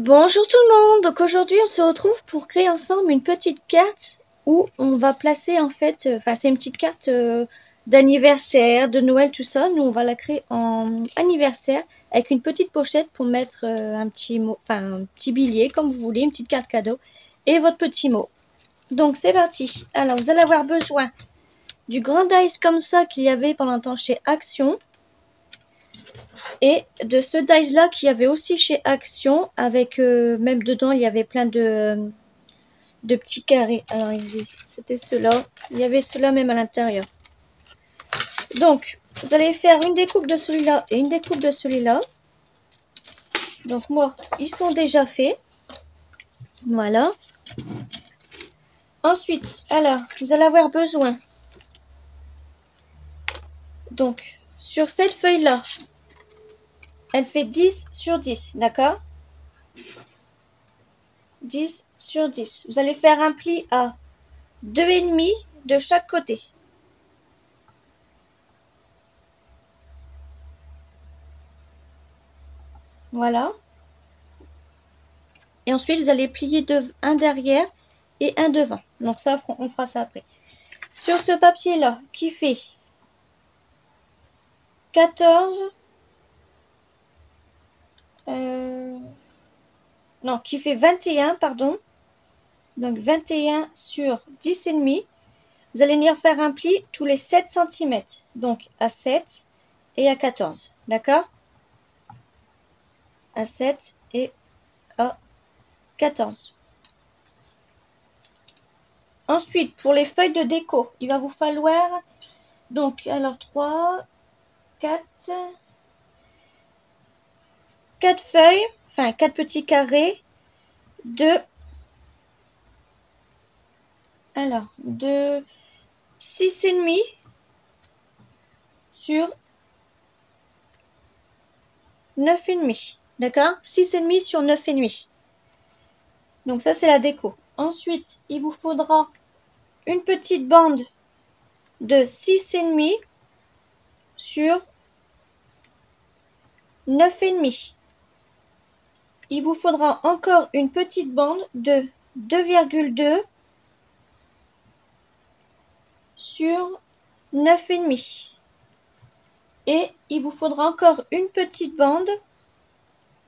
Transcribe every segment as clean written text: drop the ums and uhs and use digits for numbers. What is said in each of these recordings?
Bonjour tout le monde, donc aujourd'hui on se retrouve pour créer ensemble une petite carte où on va placer en fait, c'est une petite carte d'anniversaire, de Noël, tout ça. Nous on va la créer en anniversaire avec une petite pochette pour mettre un petit mot, un petit billet comme vous voulez, une petite carte cadeau et votre petit mot. Donc c'est parti. Alors vous allez avoir besoin du grand dice comme ça qu'il y avait pendant un temps chez Action. Et de ce dice là qu'il y avait aussi chez Action, avec même dedans il y avait plein de petits carrés. Alors c'était ceux-là, il y avait ceux-là même à l'intérieur. Donc vous allez faire une découpe de celui-là et une découpe de celui-là. Donc moi ils sont déjà faits, voilà. Ensuite alors vous allez avoir besoin, donc sur cette feuille là elle fait 10 sur 10, d'accord, 10 sur 10. Vous allez faire un pli à 2,5 de chaque côté. Voilà. Et ensuite, vous allez plier un derrière et un devant. Donc ça, on fera ça après. Sur ce papier-là, qui fait 14... non, qui fait 21, pardon. Donc 21 sur 10,5. Vous allez venir faire un pli tous les 7 cm. Donc à 7 et à 14. D'accord? À 7 et à 14. Ensuite, pour les feuilles de déco, il va vous falloir, donc, alors 3, 4 feuilles, 4 petits carrés de 6,5 sur 9,5. D'accord? 6,5 sur 9,5. Donc ça, c'est la déco. Ensuite, il vous faudra une petite bande de 6,5 sur 9,5. Il vous faudra encore une petite bande de 2,2 sur 9,5. Et il vous faudra encore une petite bande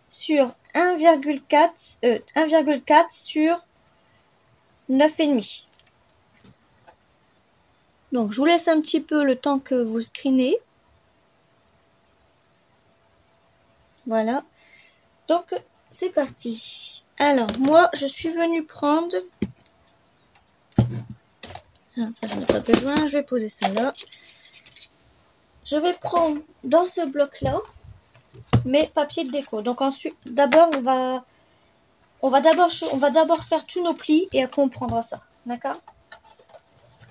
sur 1,4 sur 9,5. Donc je vous laisse un petit peu le temps que vous screenez. Voilà. Donc c'est parti. Alors moi je suis venue prendre... ça j'en ai pas besoin, je vais poser ça là. Je vais prendre dans ce bloc là mes papiers de déco. Donc ensuite, d'abord on va d'abord faire tous nos plis et après on prendra ça. D'accord?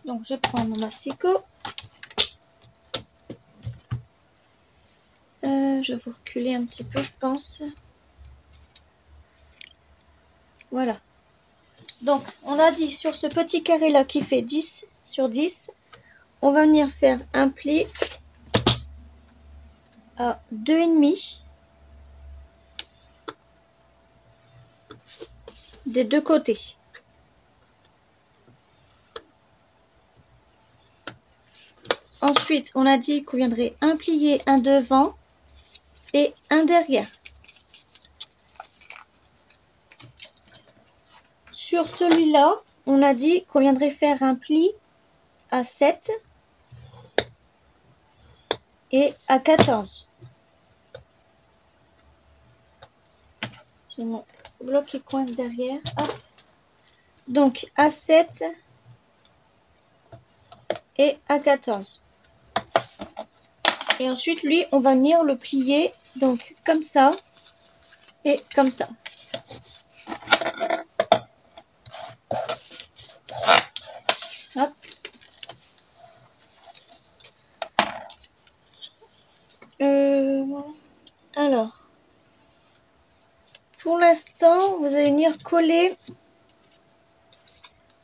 Donc je prends mon masticot. Je vais vous reculer un petit peu, je pense. Voilà. Donc, on a dit sur ce petit carré là qui fait 10 sur 10, on va venir faire un pli à 2,5 des deux côtés. Ensuite, on a dit qu'on viendrait un plié, un devant et un derrière. Sur celui-là, on a dit qu'on viendrait faire un pli à 7 et à 14. J'ai mon bloc qui coince derrière. Hop. Donc à 7 et à 14. Et ensuite, lui, on va venir le plier donc comme ça et comme ça. Hop. Alors, pour l'instant, vous allez venir coller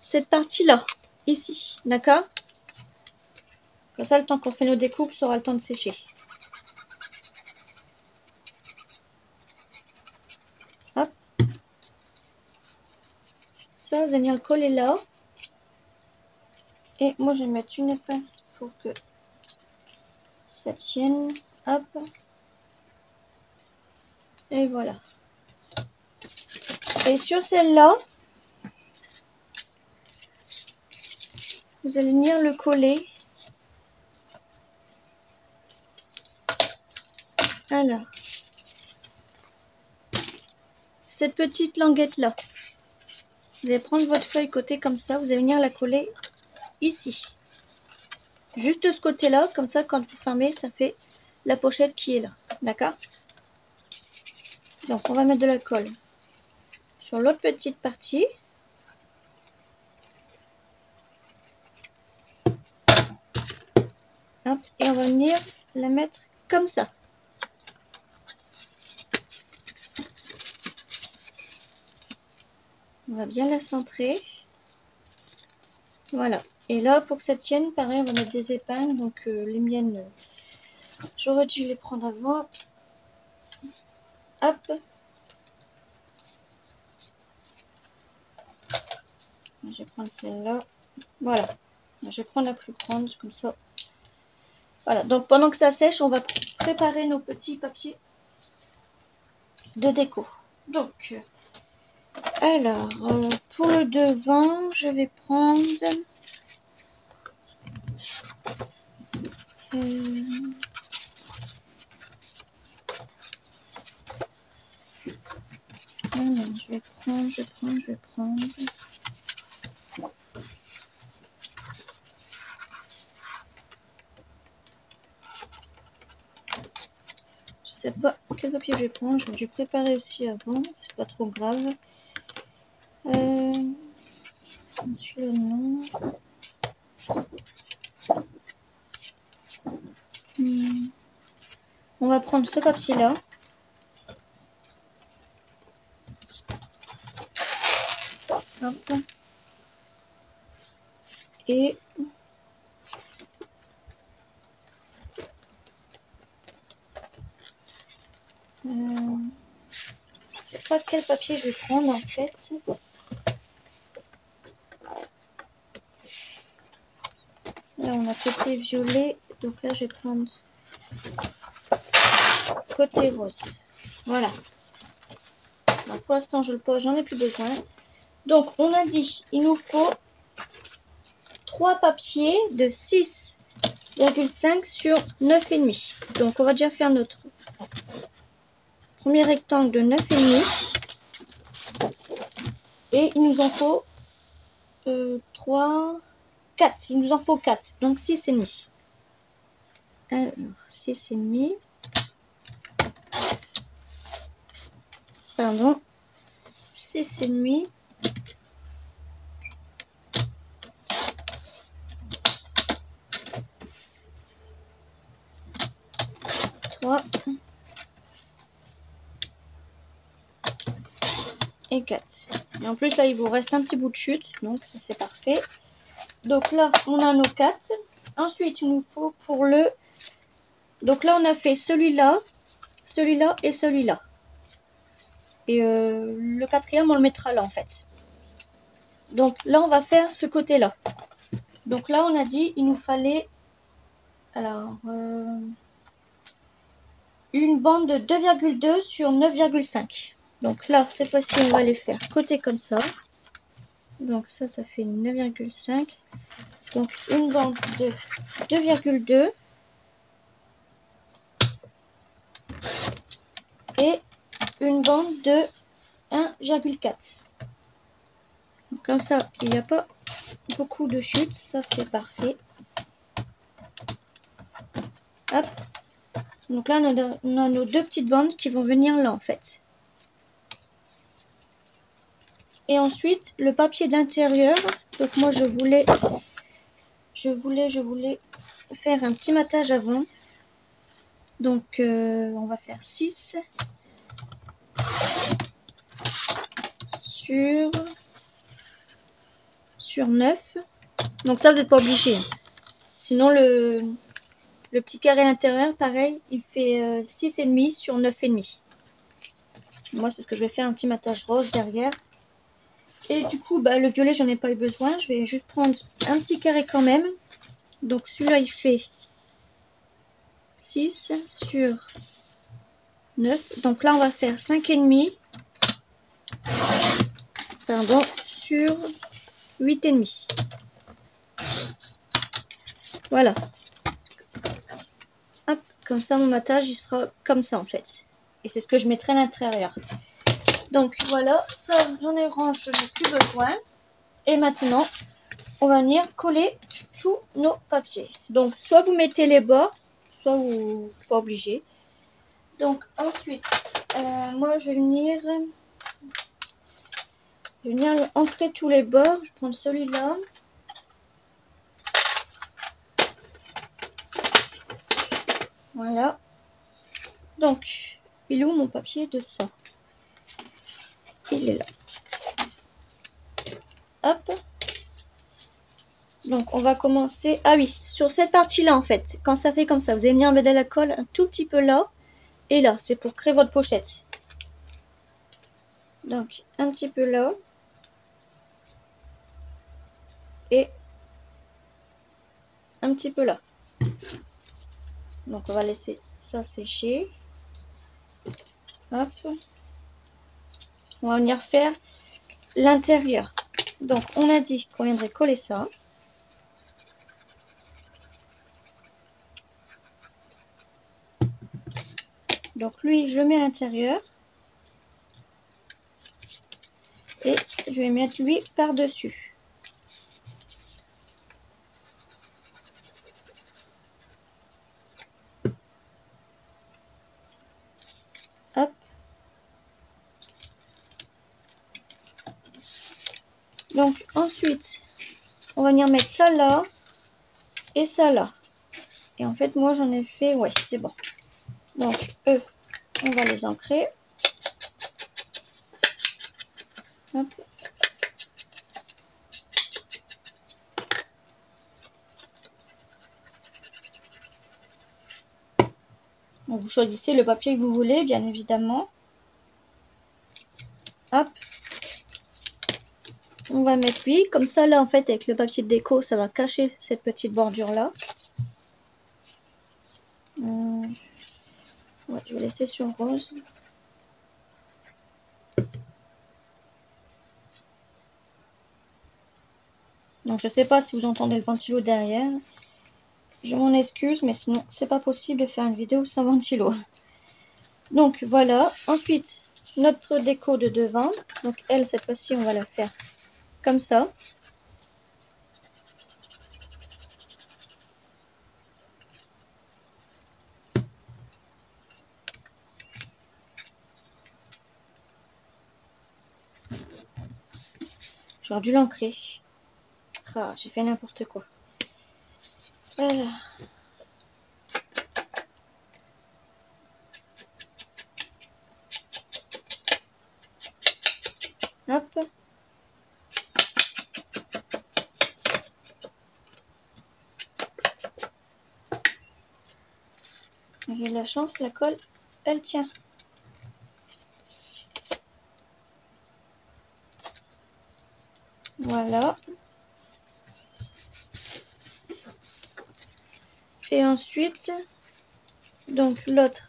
cette partie-là, ici, d'accord? Comme ça, le temps qu'on fait nos découpes, ça aura le temps de sécher. Hop. ça, vous allez venir le coller là. Et moi, je vais mettre une épaisse pour que ça tienne. Hop. Et voilà. Et sur celle-là, vous allez venir le coller. Alors, cette petite languette-là, vous allez prendre votre feuille côté comme ça, vous allez venir la coller ici. Juste de ce côté-là, comme ça, quand vous fermez, ça fait la pochette qui est là. D'accord? Donc, on va mettre de la colle sur l'autre petite partie. Hop, et on va venir la mettre comme ça. On va bien la centrer. Voilà. Et là, pour que ça tienne, pareil, on va mettre des épingles. Donc, les miennes, j'aurais dû les prendre avant. Hop. Je vais prendre celle-là. Voilà. Je vais prendre la plus grande, comme ça. Voilà. Donc, pendant que ça sèche, on va préparer nos petits papiers de déco. Donc, alors, pour le devant, je vais prendre... non, je vais prendre. Je sais pas quel papier je vais prendre. Je vais préparer aussi avant. C'est pas trop grave. Celui-là, non. On va prendre ce papier-là. Hop. Et je sais pas quel papier je vais prendre en fait. Là on a côté violet, donc là je vais prendre côté rose. Voilà. Donc pour l'instant je le pose, j'en ai plus besoin. Donc on a dit il nous faut 3 papiers de 6,5 sur 9,5. Donc on va déjà faire notre premier rectangle de 9,5. Et il nous en faut 3, 4. Il nous en faut 4. Donc 6,5. Alors 6,5. Pardon. 6,5. 3 et 4. Et en plus là il vous reste un petit bout de chute, donc ça c'est parfait. Donc là on a nos 4. Ensuite il nous faut pour le... Donc là on a fait celui-là, celui-là et celui-là. Et le quatrième on le mettra là en fait. Donc là on va faire ce côté-là. Donc là on a dit il nous fallait... Alors... une bande de 2,2 sur 9,5. Donc là, cette fois-ci, on va les faire côté comme ça. Donc ça fait 9,5. Donc une bande de 2,2 et une bande de 1,4. Comme ça, il n'y a pas beaucoup de chutes. Ça, c'est parfait. Hop. Donc là, on a nos 2 petites bandes qui vont venir là, en fait. Et ensuite, le papier d'intérieur. Donc moi, je voulais faire un petit matage avant. Donc, on va faire 6 sur 9. Donc ça, vous n'êtes pas obligé. Sinon, le petit carré à l'intérieur, pareil, il fait 6,5 sur 9,5. Moi, c'est parce que je vais faire un petit matage rose derrière. Et du coup, bah, le violet, j'en ai pas eu besoin. Je vais juste prendre un petit carré quand même. Donc celui-là, il fait 6 sur 9. Donc là, on va faire 5,5. Pardon, sur 8,5. Voilà. Hop, comme ça, mon matage, il sera comme ça, en fait. Et c'est ce que je mettrai à l'intérieur. Donc voilà, ça, j'en ai range, je n'ai plus besoin. Et maintenant, on va venir coller tous nos papiers. Donc, soit vous mettez les bords, soit vous pas obligé. Donc ensuite, moi je vais venir ancrer tous les bords. Je prends celui-là. Voilà. Donc, il est où mon papier de ça? Il est là. Hop. Donc, on va commencer. Ah oui, sur cette partie-là, en fait, quand ça fait comme ça, vous allez venir mettre de la colle un tout petit peu là. Et là, c'est pour créer votre pochette. Donc, un petit peu là. Et un petit peu là. Donc, on va laisser ça sécher. Hop. On va venir faire l'intérieur. Donc, on a dit qu'on viendrait coller ça. Donc, lui, je le mets à l'intérieur. Et je vais mettre lui par-dessus. Hop. Donc, ensuite, on va venir mettre ça là et ça là. Et en fait, moi, j'en ai fait... Ouais, c'est bon. Donc, eux, on va les ancrer. Hop. Donc, vous choisissez le papier que vous voulez, bien évidemment. Hop. On va mettre lui. Comme ça, là, en fait, avec le papier de déco, ça va cacher cette petite bordure-là. Ouais, je vais laisser sur rose. Donc, je sais pas si vous entendez le ventilo derrière. Je m'en excuse, mais sinon, c'est pas possible de faire une vidéo sans ventilo. Donc, voilà. Ensuite, notre déco de devant. Donc, elle, cette fois-ci, on va la faire comme ça. J'aurais dû l'ancrer. Ah, j'ai fait n'importe quoi. Hop. J'ai de la chance, la colle, elle tient. Voilà. Et ensuite, donc l'autre,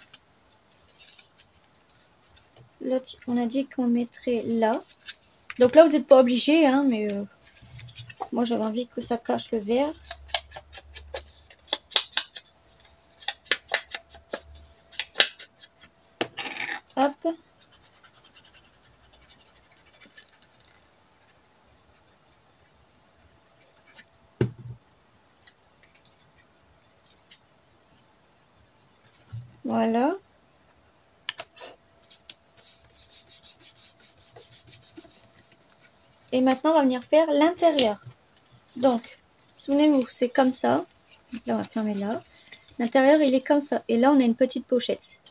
on a dit qu'on mettrait là. Donc là, vous n'êtes pas obligé, hein, mais moi j'avais envie que ça cache le vert. Hop. Voilà. Et maintenant, on va venir faire l'intérieur. Donc, souvenez-vous, c'est comme ça. Donc là, on va fermer là. L'intérieur, il est comme ça. Et là, on a une petite pochette.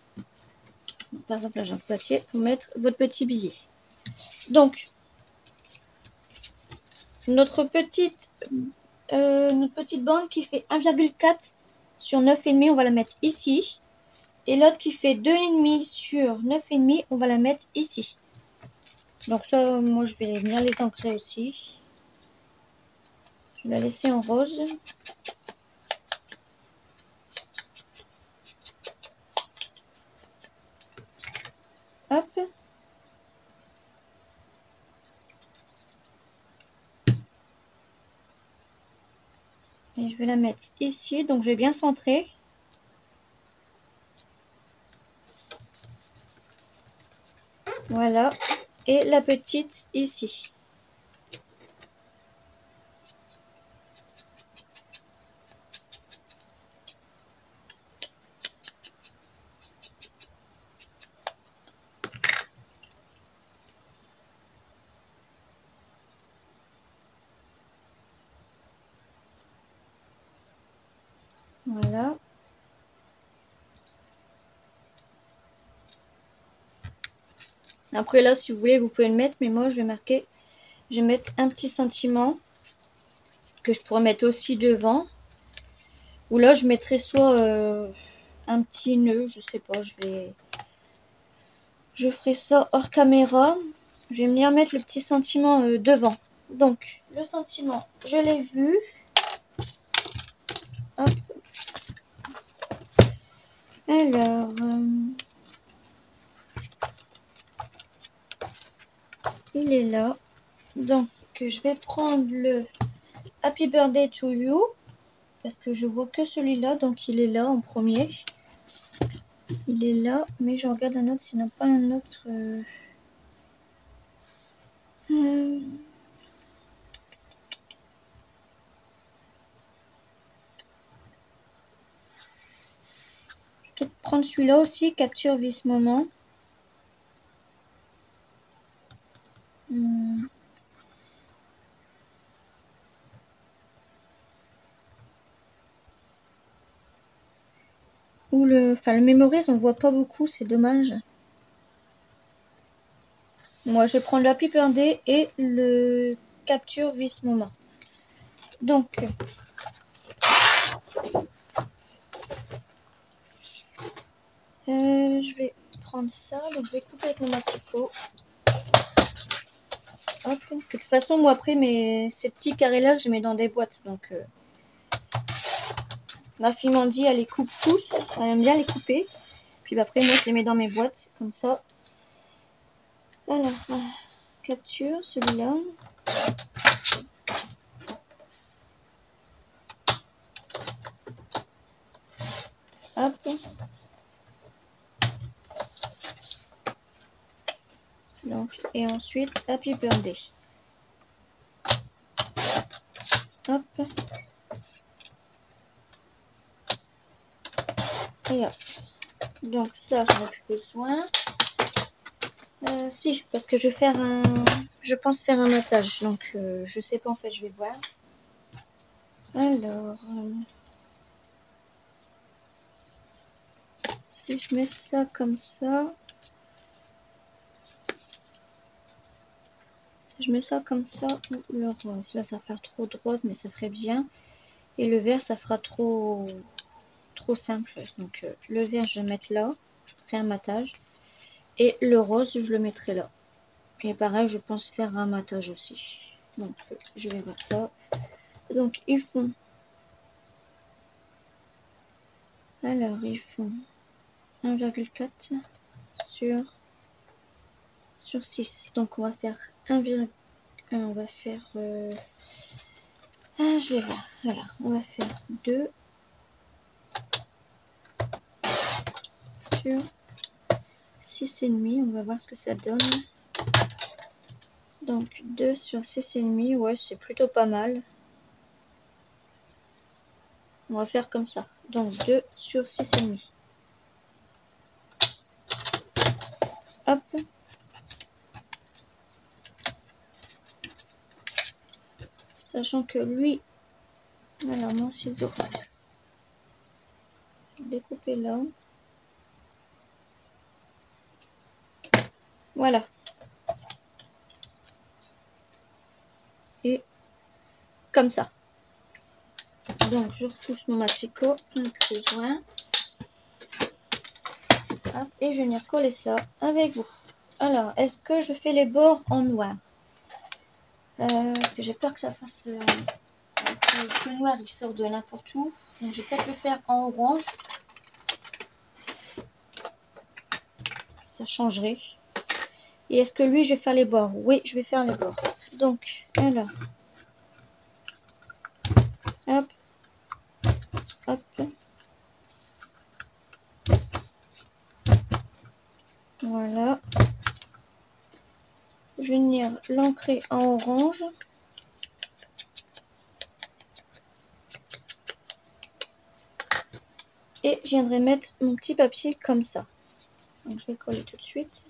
Donc, par exemple, là, j'ai un papier pour mettre votre petit billet. Donc, notre petite bande qui fait 1,4 sur 9,5, on va la mettre ici. Et l'autre qui fait 2,5 sur 9,5, on va la mettre ici. Donc ça, moi je vais venir les ancrer aussi. Je vais la laisser en rose. Hop. Et je vais la mettre ici, donc je vais bien centrer. Voilà. Et la petite ici. Voilà. Après là, si vous voulez, vous pouvez le mettre, mais moi je vais marquer, je vais mettre un petit sentiment que je pourrais mettre aussi devant. Ou là, je mettrai soit un petit nœud, je sais pas, je ferai ça hors caméra. Je vais venir mettre le petit sentiment devant. Donc, le sentiment, je l'ai vu. Hop. Alors, il est là. Donc, je vais prendre le Happy Birthday to You. Parce que je vois que celui-là, donc il est là en premier. Il est là, mais je regarde un autre s'il n'y en a pas un autre. Je vais peut-être prendre celui-là aussi, capture vice moment. Ou le mémorise, on voit pas beaucoup, c'est dommage. Moi, je vais prendre le Happy Birthday et le capture vice moment. Donc, je vais prendre ça. Donc, je vais couper avec mon massicot. Hop, parce que de toute façon, moi, après, ces petits carrés-là, je les mets dans des boîtes. Donc, ma fille m'en dit, elle les coupe tous. Elle aime bien les couper. Puis après, moi, je les mets dans mes boîtes, comme ça. Alors, capture celui-là. Hop. Donc, et ensuite, Happy Birthday. Hop. Et hop. Donc ça, j'en ai plus besoin. Si, parce que je vais faire je pense faire un matage. Donc, je sais pas en fait, je vais voir. Alors, si je mets ça comme ça. Si je mets ça comme ça, le rose. Là, ça va faire trop de rose, mais ça ferait bien. Et le vert, ça fera trop simple. Donc, le vert, je vais le mettre là. Je ferai un matage. Et le rose, je le mettrai là. Et pareil, je pense faire un matage aussi. Donc, je vais voir ça. Donc, ils font... Alors, ils font 1,4 sur 6. Donc, on va faire 1,1. On va faire... je vais voir. Voilà, on va faire 2 sur 6,5. On va voir ce que ça donne. Donc, 2 sur 6,5. Ouais, c'est plutôt pas mal. On va faire comme ça. Donc, 2 sur 6,5. Hop. Sachant que lui... Alors, mon ciseau. Découper là. Voilà. Et comme ça. Donc, je repousse mon massicot. On n'a plus besoin. Hop, et je vais venir coller ça avec vous. Alors, est-ce que je fais les bords en noir? Parce que j'ai peur que ça fasse... que le noir, il sort de n'importe où. Donc, je vais peut-être le faire en orange. Ça changerait. Et est-ce que lui, je vais faire les bords? Oui, je vais faire les bords. Donc, alors... Hop. Hop. Voilà. Je vais venir l'ancrer en orange. Et je viendrai mettre mon petit papier comme ça. Donc je vais coller tout de suite.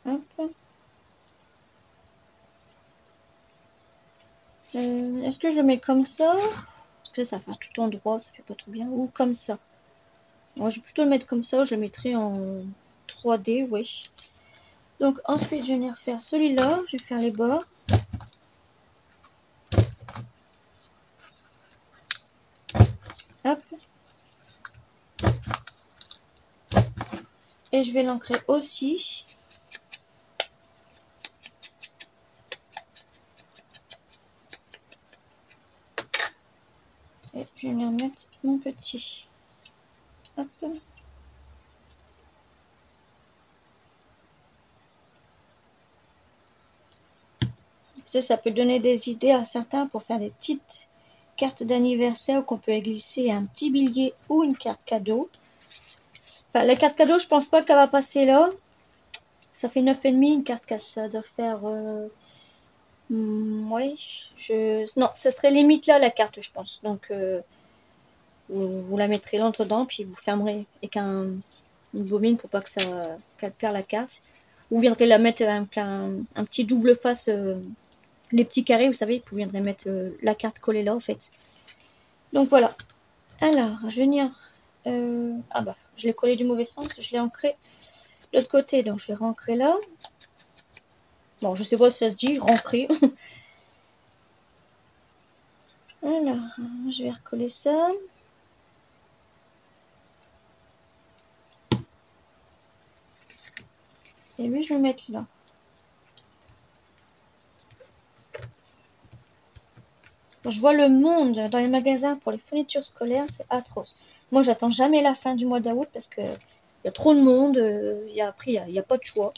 Hop. Est-ce que je le mets comme ça? Parce que ça fait tout endroit, ça fait pas trop bien. Ou comme ça. Moi, je vais plutôt le mettre comme ça. Je le mettrai en 3D, oui. Donc ensuite, je vais venir faire celui-là. Je vais faire les bords. Hop. Et je vais l'ancrer aussi. Et je vais venir mettre mon petit. Hop. Ça peut donner des idées à certains pour faire des petites cartes d'anniversaire qu'on peut glisser un petit billet ou une carte cadeau. Enfin, la carte cadeau, je pense pas qu'elle va passer là. Ça fait 9,5 une carte cadeau. Ça doit faire... oui, non, ça serait limite là la carte, je pense. Donc, vous la mettrez dedans, puis vous fermerez avec une bobine pour pas que qu'elle perde la carte. Vous viendrez la mettre avec un petit double face, les petits carrés, vous savez, vous viendrez mettre la carte collée là, en fait. Donc voilà. Alors, je vais venir... ah bah, je l'ai collé du mauvais sens, je l'ai ancré de l'autre côté, donc je vais rancrer là. Bon, je sais pas si ça se dit, rancrer. Alors, je vais recoller ça. Et lui, je vais le mettre là. Je vois le monde dans les magasins pour les fournitures scolaires, c'est atroce. Moi, j'attends jamais la fin du mois d'août parce que y a trop de monde. Après, il n'y a pas de choix.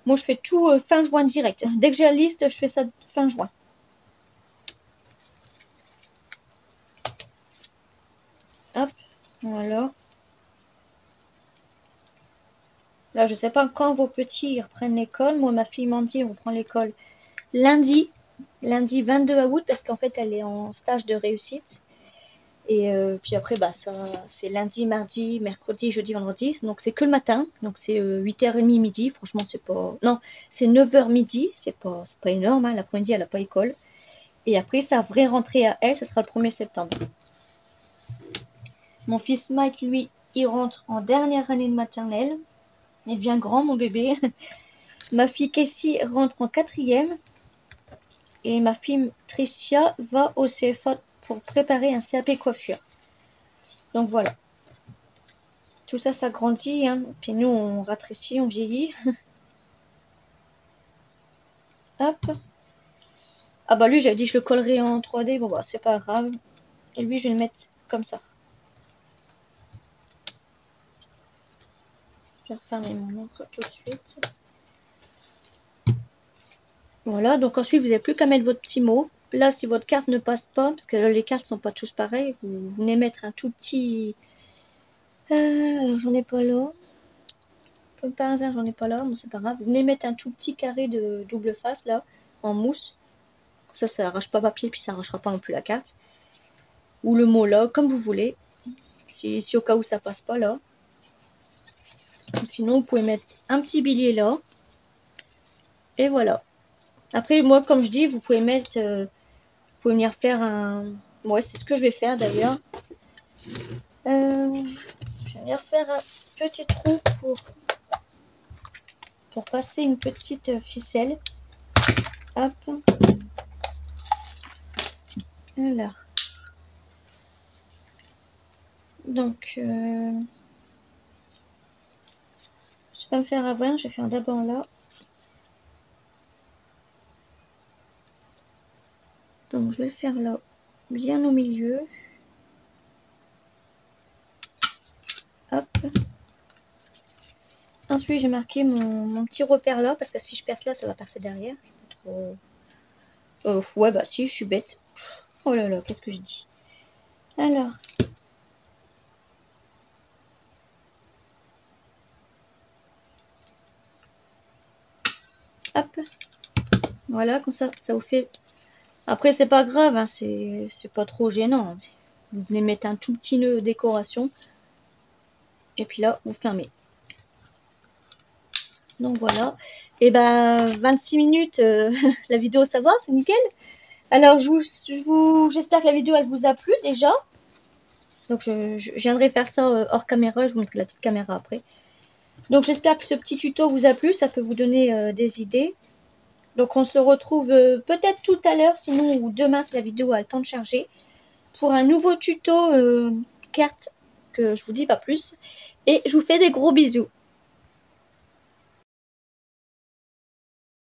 Moi, je fais tout fin juin direct. Dès que j'ai la liste, je fais ça fin juin. Hop, voilà. Là, je ne sais pas quand vos petits reprennent l'école. Moi, ma fille m'a dit, on reprend l'école lundi 22 août, parce qu'en fait, elle est en stage de réussite. Et puis après, bah, ça, c'est lundi, mardi, mercredi, jeudi, vendredi. Donc, c'est que le matin. Donc, c'est 8h30 midi. Franchement, c'est pas... Non, c'est 9h midi. C'est pas énorme. Hein. L'après-midi, elle n'a pas école. Et après, sa vraie rentrée à elle, ce sera le 1er septembre. Mon fils Mike, lui, il rentre en dernière année de maternelle. Il devient grand, mon bébé. Ma fille Casey rentre en 4e. Et ma fille Tricia va au CFA pour préparer un CAP coiffure. Donc voilà. Tout ça, ça grandit. Hein. Puis nous, on rétrécit, on vieillit. Hop. Ah bah lui, j'avais dit je le collerai en 3D. Bon bah, c'est pas grave. Et lui, je vais le mettre comme ça. Je vais refermer mon encre tout de suite. Voilà, donc ensuite, vous n'avez plus qu'à mettre votre petit mot. Là, si votre carte ne passe pas, parce que les cartes ne sont pas tous pareilles, vous venez mettre un tout petit... alors, j'en ai pas là. Comme par hasard, j'en ai pas là, mais c'est pas grave. Vous venez mettre un tout petit carré de double face, là, en mousse. Ça n'arrache pas papier, puis ça n'arrachera pas non plus la carte. Ou le mot là, comme vous voulez. Si au cas où ça passe pas là. Ou sinon, vous pouvez mettre un petit billet là. Et voilà. Après, moi, comme je dis, vous pouvez mettre... vous pouvez venir faire un... Ouais, c'est ce que je vais faire d'ailleurs. Je vais venir faire un petit trou pour passer une petite ficelle. Hop. Alors. Donc, je vais pas me faire avoir, je vais faire d'abord là. Donc, je vais le faire là, bien au milieu. Hop. Ensuite, j'ai marqué mon petit repère là, parce que si je perce là, ça va percer derrière. C'est pas trop... ouais, bah si, je suis bête. Oh là là, qu'est-ce que je dis? Alors. Hop. Voilà, comme ça vous fait... Après, c'est pas grave, hein, c'est pas trop gênant. Vous venez mettre un tout petit nœud décoration. Et puis là, vous fermez. Donc voilà. Et ben, 26 minutes, la vidéo, ça va, c'est nickel. Alors, j'espère que la vidéo, elle vous a plu déjà. Donc, je viendrai faire ça hors caméra. Je vous montrerai la petite caméra après. Donc, j'espère que ce petit tuto vous a plu. Ça peut vous donner des idées. Donc, on se retrouve peut-être tout à l'heure, sinon ou demain, si la vidéo a le temps de charger, pour un nouveau tuto carte que je vous dis pas plus. Et je vous fais des gros bisous.